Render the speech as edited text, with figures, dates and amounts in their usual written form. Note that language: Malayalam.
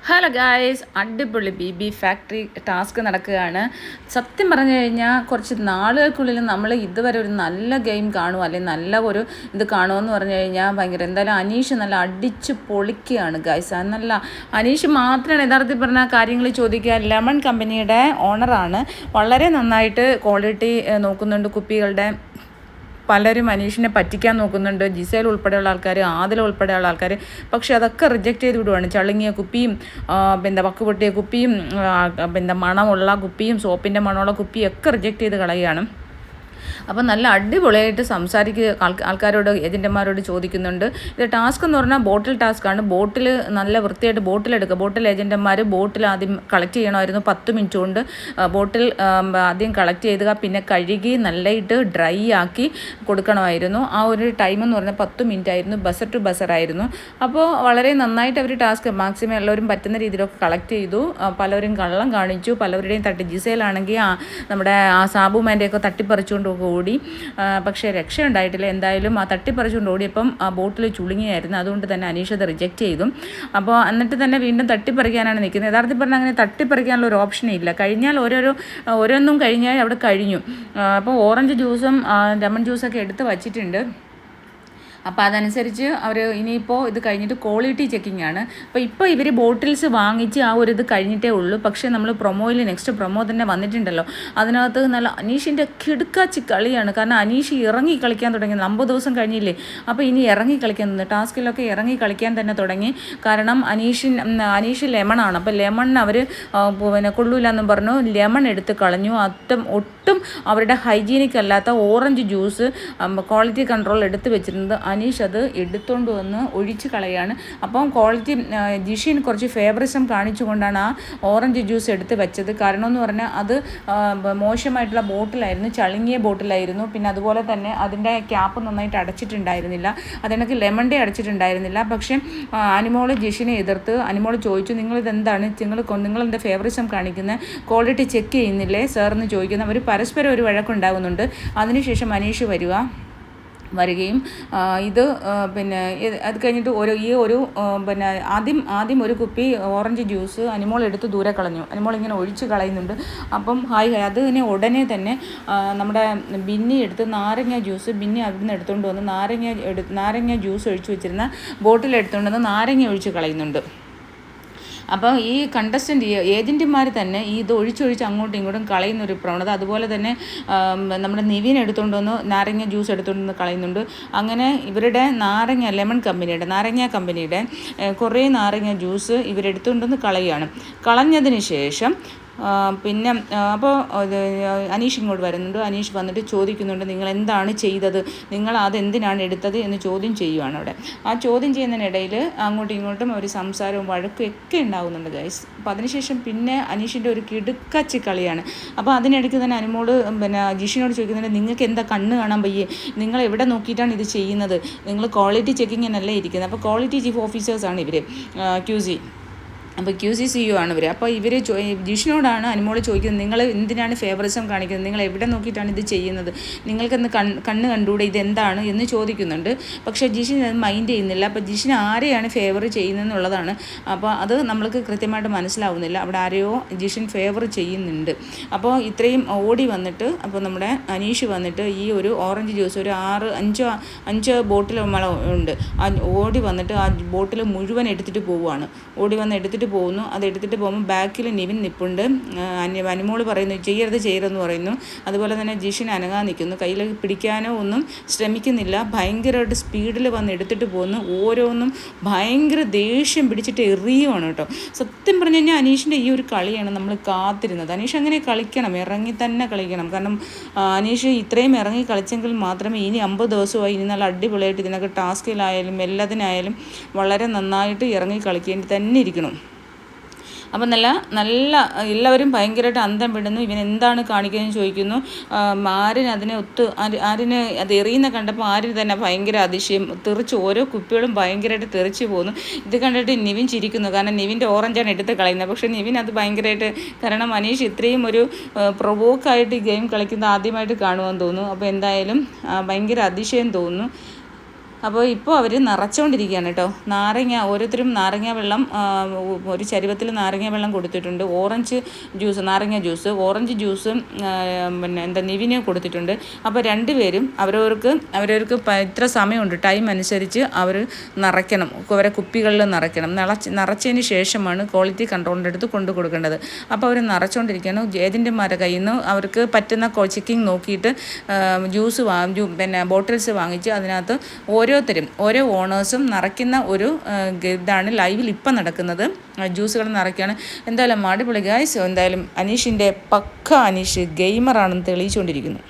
ഹലോ ഗായ്സ്, അടിപൊളി ബി ഫാക്ടറി ടാസ്ക് നടക്കുകയാണ്. സത്യം പറഞ്ഞു കഴിഞ്ഞാൽ കുറച്ച് നാളുകൾക്കുള്ളിൽ നമ്മൾ ഇതുവരെ ഒരു നല്ല ഗെയിം കാണുമോ അല്ലെങ്കിൽ നല്ല ഒരു ഇത് കാണുമെന്ന് പറഞ്ഞു കഴിഞ്ഞാൽ ഭയങ്കര എന്തായാലും അനീഷ് നല്ല അടിച്ച് പൊളിക്കുകയാണ് ഗായ്സ്. അത് നല്ല അനീഷ് മാത്രമാണ് യഥാർത്ഥത്തിൽ പറഞ്ഞ കാര്യങ്ങൾ ചോദിക്കുക. ലെമൺ കമ്പനിയുടെ ഓണറാണ്. വളരെ നന്നായിട്ട് ക്വാളിറ്റി നോക്കുന്നുണ്ട് കുപ്പികളുടെ. പലരും അനീഷിനെ പറ്റിക്കാൻ നോക്കുന്നുണ്ട്, ജിസേൽ ഉൾപ്പെടെയുള്ള ആൾക്കാർ, ആദില ഉൾപ്പെടെയുള്ള ആൾക്കാർ. പക്ഷേ അതൊക്കെ റിജക്റ്റ് ചെയ്ത് വിടുവാണ്. ചളുങ്ങിയ കുപ്പിയും വക്ക് പൊട്ടിയ കുപ്പിയും മണമുള്ള കുപ്പിയും സോപ്പിൻ്റെ മണമുള്ള കുപ്പിയും ഒക്കെ റിജക്റ്റ് ചെയ്ത് കളയുകയാണ്. അപ്പം നല്ല അടിപൊളിയായിട്ട് ആൾക്കാരോട് ഏജൻറ്റുമാരോട് ചോദിക്കുന്നുണ്ട്. ഇത് ടാസ്ക് എന്ന് പറഞ്ഞാൽ ബോട്ടിൽ ടാസ്ക്കാണ്. ബോട്ടിൽ നല്ല വൃത്തിയായിട്ട് ബോട്ടിലെടുക്കുക. ബോട്ടിൽ ഏജൻറ്റന്മാർ ബോട്ടിൽ ആദ്യം കളക്ട് ചെയ്യണമായിരുന്നു. 10 മിനിറ്റ് കൊണ്ട് ബോട്ടിൽ ആദ്യം കളക്ട് ചെയ്തുക, പിന്നെ കഴുകി നല്ലതായിട്ട് ഡ്രൈ ആക്കി കൊടുക്കണമായിരുന്നു. ആ ഒരു ടൈം എന്ന് പറഞ്ഞാൽ 10 മിനിറ്റ് ആയിരുന്നു. ബസർ ടു ബസർ ആയിരുന്നു. അപ്പോൾ വളരെ നന്നായിട്ട് അവർ ടാസ്ക് മാക്സിമം എല്ലാവരും പറ്റുന്ന രീതിയിലൊക്കെ കളക്ട് ചെയ്തു. പലവരും കള്ളം കാണിച്ചു, പലവരുടെയും ജിസയിലാണെങ്കിൽ നമ്മുടെ ആ സാബുമാൻ്റെയൊക്കെ തട്ടിപ്പറിച്ചുകൊണ്ട് ഓടി. പക്ഷേ രക്ഷയുണ്ടായിട്ടില്ല. എന്തായാലും ആ തട്ടിപ്പറിച്ചുകൊണ്ട് ഓടിയപ്പം ആ ബോട്ടിൽ ചുളുങ്ങിയായിരുന്നു. അതുകൊണ്ട് തന്നെ അനീഷ് അത് റിജക്റ്റ് ചെയ്തു. അപ്പോൾ എന്നിട്ട് തന്നെ വീണ്ടും തട്ടിപ്പറിക്കാനാണ് നിൽക്കുന്നത്. യഥാർത്ഥത്തിൽ പറഞ്ഞാൽ അങ്ങനെ തട്ടിപ്പറിക്കാനുള്ള ഒരു ഓപ്ഷനേ ഇല്ല. കഴിഞ്ഞാൽ ഓരോന്നും കഴിഞ്ഞാൽ അവിടെ കഴിഞ്ഞു. അപ്പോൾ ഓറഞ്ച് ജ്യൂസും ലെമൺ ജ്യൂസൊക്കെ എടുത്ത് വച്ചിട്ടുണ്ട്. അപ്പോൾ അതനുസരിച്ച് അവർ ഇനിയിപ്പോൾ ഇത് കഴിഞ്ഞിട്ട് ക്വാളിറ്റി ചെക്കിംഗ് ആണ്. ഇപ്പോൾ ഇവർ ബോട്ടിൽസ് വാങ്ങിച്ച് ആ ഒരു ഇത് കഴിഞ്ഞിട്ടേ ഉള്ളൂ. പക്ഷേ നമ്മൾ നെക്സ്റ്റ് പ്രൊമോ തന്നെ വന്നിട്ടുണ്ടല്ലോ, അതിനകത്ത് നല്ല അനീഷിൻ്റെ കിടുക്കാച്ചി കളിയാണ്. കാരണം അനീഷ് ഇറങ്ങി കളിക്കാൻ തുടങ്ങി. 50 ദിവസം കഴിഞ്ഞില്ലേ, അപ്പോൾ ഇനി ഇറങ്ങി കളിക്കാൻ നിന്ന് ടാസ്കിലൊക്കെ ഇറങ്ങി കളിക്കാൻ തന്നെ തുടങ്ങി. കാരണം അനീഷ് ലെമണാണ്. അപ്പോൾ ലെമണിന് അവർ കൊള്ളൂല എന്നും പറഞ്ഞു ലെമൺ എടുത്ത് കളഞ്ഞു. ഒട്ടും അവരുടെ ഹൈജീനിക് അല്ലാത്ത ഓറഞ്ച് ജ്യൂസ് ക്വാളിറ്റി കൺട്രോൾ എടുത്ത് വെച്ചിരുന്നത് അനീഷ് അത് എടുത്തുകൊണ്ട് വന്ന് ഒഴിച്ച് കളയാണ്. അപ്പം ക്വാളിറ്റി ജിഷിൻ കുറച്ച് ഫേവറിസം കാണിച്ചുകൊണ്ടാണ് ആ ഓറഞ്ച് ജ്യൂസ് എടുത്ത് വെച്ചത്. കാരണം എന്ന് പറഞ്ഞാൽ അത് മോശമായിട്ടുള്ള ബോട്ടിലായിരുന്നു, ചളുങ്ങിയ ബോട്ടിലായിരുന്നു. പിന്നെ അതുപോലെ തന്നെ അതിൻ്റെ ക്യാപ്പ് നന്നായിട്ട് അടച്ചിട്ടുണ്ടായിരുന്നില്ല. അതിനൊക്കെ ലെമണിൻ്റെ അടച്ചിട്ടുണ്ടായിരുന്നില്ല. പക്ഷേ അനിമോള് ജിഷിനെ എതിർത്ത് അനിമോള് ചോദിച്ചു, നിങ്ങളിതെന്താണ് നിങ്ങളെന്താ ഫേവറിസം കാണിക്കുന്നത്, ക്വാളിറ്റി ചെക്ക് ചെയ്യുന്നില്ലേ സാർ എന്ന് ചോദിക്കുന്ന. അവർ പരസ്പരം ഒരു വഴക്കുണ്ടാകുന്നുണ്ട്. അതിനുശേഷം അനീഷ് വരികയും ഇത് അത് കഴിഞ്ഞിട്ട് ആദ്യം ഒരു കുപ്പി ഓറഞ്ച് ജ്യൂസ് അനിമോൾ എടുത്ത് ദൂരെ കളഞ്ഞു. അനിമോൾ ഇങ്ങനെ ഒഴിച്ച് കളയുന്നുണ്ട്. അപ്പം ഉടനെ തന്നെ നമ്മുടെ ബിന്നി എടുത്ത് നാരങ്ങ ജ്യൂസ് അവിടുന്ന് എടുത്തുകൊണ്ട് വന്ന് നാരങ്ങ ജ്യൂസ് ഒഴിച്ച് വെച്ചിരുന്ന ബോട്ടിൽ എടുത്തുകൊണ്ട് വന്ന് നാരങ്ങ ഒഴിച്ച് കളയുന്നുണ്ട്. അപ്പോൾ ഈ കണ്ടസ്റ്റൻ്റ് ഏജൻറ്റുമാർ തന്നെ ഇത് ഒഴിച്ചൊഴിച്ച് അങ്ങോട്ടും ഇങ്ങോട്ടും കളയുന്നൊരു പ്രവണത. അതുപോലെ തന്നെ നമ്മുടെ നിവിൻ എടുത്തുകൊണ്ട് വന്ന് നാരങ്ങ ജ്യൂസ് എടുത്തുകൊണ്ട് വന്ന് കളയുന്നുണ്ട്. അങ്ങനെ ഇവരുടെ നാരങ്ങ കമ്പനിയുടെ കുറേ നാരങ്ങ ജ്യൂസ് ഇവരെടുത്തുകൊണ്ട് വന്ന് കളയുകയാണ്. കളഞ്ഞതിന് ശേഷം പിന്നെ അപ്പോൾ അനീഷ് ഇങ്ങോട്ട് വരുന്നുണ്ട്. അനീഷ് വന്നിട്ട് ചോദിക്കുന്നുണ്ട്, നിങ്ങൾ എന്താണ് ചെയ്തത്, നിങ്ങൾ അതെന്തിനാണ് എടുത്തത് എന്ന് ചോദ്യം ചെയ്യുവാണ് അവിടെ. ആ ചോദ്യം ചെയ്യുന്നതിനിടയിൽ അങ്ങോട്ടും ഇങ്ങോട്ടും ഒരു സംസാരവും വഴക്കും ഒക്കെ ഉണ്ടാകുന്നുണ്ട് ഗൈസ്. അപ്പോൾ അതിനുശേഷം പിന്നെ അനീഷിൻ്റെ ഒരു കിടുക്കച്ചി കളിയാണ്. അപ്പോൾ അതിനിടയ്ക്ക് തന്നെ അനുമോട് ജിഷിനോട് ചോദിക്കുന്നുണ്ട്, നിങ്ങൾക്ക് എന്താ കണ്ണ് കാണാൻ വയ്യേ, നിങ്ങൾ എവിടെ നോക്കിയിട്ടാണ് ഇത് ചെയ്യുന്നത്, നിങ്ങൾ ക്വാളിറ്റി ചെക്കിങ്ങിനല്ലേ ഇരിക്കുന്നത്. അപ്പോൾ ക്വാളിറ്റി ചീഫ് ഓഫീസേഴ്സാണ് ഇവർ, QC. അപ്പോൾ QC ആണ് ഇവർ. അപ്പോൾ ഇവർ ജിഷിനോടാണ് അനുമോള് ചോദിക്കുന്നത്, നിങ്ങൾ എന്തിനാണ് ഫേവറിസം കാണിക്കുന്നത്, നിങ്ങൾ എവിടെ നോക്കിയിട്ടാണ് ഇത് ചെയ്യുന്നത്, നിങ്ങൾക്കെന്ന് കണ്ണ് കണ്ടുകൂടെ, ഇതെന്താണ് എന്ന് ചോദിക്കുന്നുണ്ട്. പക്ഷേ ജിഷിൻ അത് മൈൻഡ് ചെയ്യുന്നില്ല. അപ്പോൾ ജിഷിൻ ആരെയാണ് ഫേവർ ചെയ്യുന്നതെന്നുള്ളതാണ്. അപ്പോൾ അത് നമ്മൾക്ക് കൃത്യമായിട്ട് മനസ്സിലാവുന്നില്ല. അവിടെ ആരെയോ ജിഷിൻ ഫേവർ ചെയ്യുന്നുണ്ട്. അപ്പോൾ ഇത്രയും ഓടി വന്നിട്ട് അപ്പോൾ നമ്മുടെ അനീഷ് വന്നിട്ട് ഈ ഒരു ഓറഞ്ച് ജ്യൂസ് ഒരു 5 ബോട്ടിൽ ഉണ്ട്. ആ ഓടി വന്നിട്ട് ആ ബോട്ടിൽ മുഴുവൻ എടുത്തിട്ട് പോവുകയാണ്. എടുത്തിട്ട് പോകുന്നു. അത് എടുത്തിട്ട് പോകുമ്പോൾ ബാക്കിൽ നിവിൻ നിൽപ്പുണ്ട്. അനുമോള് പറയുന്നു ചെയ്യരുതെന്ന് പറയുന്നു. അതുപോലെ തന്നെ ജിഷിൻ അനങ്ങാൻ നിൽക്കുന്നു. കയ്യിൽ പിടിക്കാനോ ഒന്നും ശ്രമിക്കുന്നില്ല. ഭയങ്കരമായിട്ട് സ്പീഡിൽ വന്ന് എടുത്തിട്ട് പോകുന്നു. ഓരോന്നും ഭയങ്കര ദേഷ്യം പിടിച്ചിട്ട് എറിയുവാണ് കേട്ടോ. സത്യം പറഞ്ഞു കഴിഞ്ഞാൽ അനീഷിൻ്റെ ഈ ഒരു കളിയാണ് നമ്മൾ കാത്തിരുന്നത്. അനീഷ് അങ്ങനെ കളിക്കണം, ഇറങ്ങി തന്നെ കളിക്കണം. കാരണം അനീഷ് ഇത്രയും ഇറങ്ങി കളിച്ചെങ്കിൽ മാത്രമേ ഇനി 50 ദിവസമായി ഇനി നല്ല അടിപൊളിയായിട്ട് ഇതിനൊക്കെ ടാസ്കിലായാലും എല്ലാത്തിനായാലും വളരെ നന്നായിട്ട് ഇറങ്ങി കളിക്കേണ്ടി തന്നെ ഇരിക്കണം. അപ്പം നല്ല എല്ലാവരും ഭയങ്കരമായിട്ട് അന്തം വിടുന്നു. ഇവൻ എന്താണ് കാണിക്കുന്നതെന്ന് ചോദിക്കുന്നു. ആര്യന് അത് എറിയുന്ന കണ്ടപ്പോൾ ആര്യന് തന്നെ ഭയങ്കര അതിശയം, ഓരോ കുപ്പികളും ഭയങ്കരമായിട്ട് തെറിച്ച് പോകുന്നു. ഇത് കണ്ടിട്ട് നിവിൻ ചിരിക്കുന്നു. കാരണം നിവിൻ്റെ ഓറഞ്ചാണ് എടുത്ത് കളയുന്നത്. പക്ഷേ നിവിൻ അത് ഭയങ്കരമായിട്ട്, കാരണം അനീഷ് ഇത്രയും ഒരു പ്രൊവോക്കായിട്ട് ഈ ഗെയിം കളിക്കുന്നത് ആദ്യമായിട്ട് കാണുവാൻ തോന്നുന്നു. അപ്പോൾ എന്തായാലും ഭയങ്കര അതിശയം തോന്നുന്നു. അപ്പോൾ ഇപ്പോൾ അവർ നിറച്ചുകൊണ്ടിരിക്കുകയാണ് കേട്ടോ. നാരങ്ങ ഓരോരുത്തരും നാരങ്ങ വെള്ളം ഒരു ചരുവത്തിൽ നാരങ്ങ വെള്ളം കൊടുത്തിട്ടുണ്ട്. ഓറഞ്ച് ജ്യൂസ്, നാരങ്ങ ജ്യൂസ്, ഓറഞ്ച് ജ്യൂസും പിന്നെ നിവിന് കൊടുത്തിട്ടുണ്ട്. അപ്പോൾ രണ്ടുപേരും അവരവർക്ക് ഇത്ര സമയമുണ്ട്, ടൈം അനുസരിച്ച് അവർ നിറയ്ക്കണം, അവരെ കുപ്പികളിൽ നിറയ്ക്കണം. നിറച്ചതിന് ശേഷമാണ് ക്വാളിറ്റി കൺട്രോളിൻ്റെ അടുത്ത് കൊണ്ടു കൊടുക്കേണ്ടത്. അപ്പോൾ അവർ നിറച്ചുകൊണ്ടിരിക്കുകയാണ്. ഏജൻറ്റുമാരുടെ കയ്യിൽ നിന്ന് അവർക്ക് പറ്റുന്ന ചെക്കിങ് നോക്കിയിട്ട് ജ്യൂസ് ബോട്ടിൽസ് വാങ്ങിച്ച് അതിനകത്ത് ഓരോ ഓണേഴ്സും നിറയ്ക്കുന്ന ഒരു ഇതാണ് ലൈവിൽ ഇപ്പം നടക്കുന്നത്. ജ്യൂസുകൾ നിറയ്ക്കുകയാണ്. എന്തായാലും അടിപൊളി ഗൈസ്. എന്തായാലും അനീഷിൻ്റെ അനീഷ് ഗെയിമറാണെന്ന് തെളിയിച്ചുകൊണ്ടിരിക്കുന്നു.